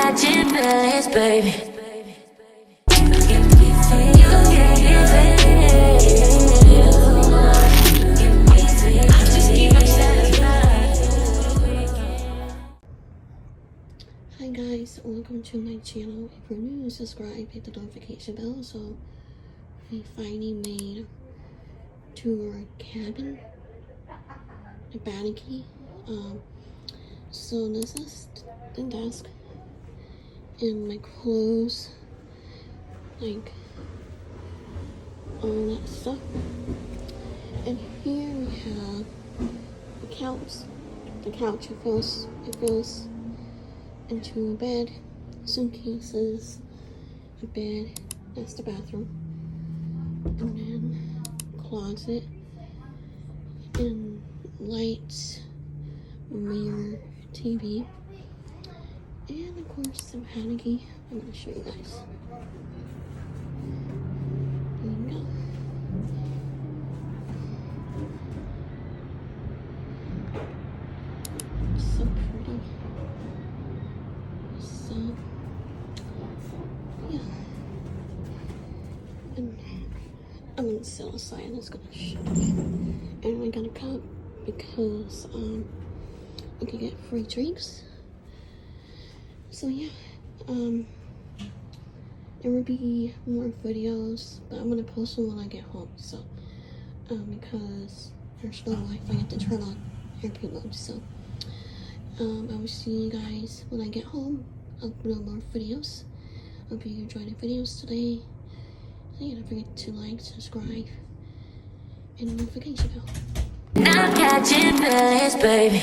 catching feelings, baby. Hi guys, welcome to my channel. If you're new, subscribe, hit the notification bell. So we finally made to our cabin, a balcony. So this is the desk and my clothes, like all that stuff. And here we have the couch. The couch it goes into a bed, suitcases, a bed. That's the bathroom, and then closet and lights, mirror, TV, and of course the vanity. I'm gonna show you guys. There you go. So pretty. So yeah, and I'm gonna sit outside and it's gonna show you. And I got a cup because I can get free drinks. So yeah, there will be more videos, but I'm gonna post them when I get home. So because there's no Wi-Fi, I have to turn on airplane mode. So I will see you guys when I get home. I'll upload more videos. Hope you enjoyed the videos today. So yeah, don't forget to like, subscribe, and the notification bell. Now I'm catching feelings, baby.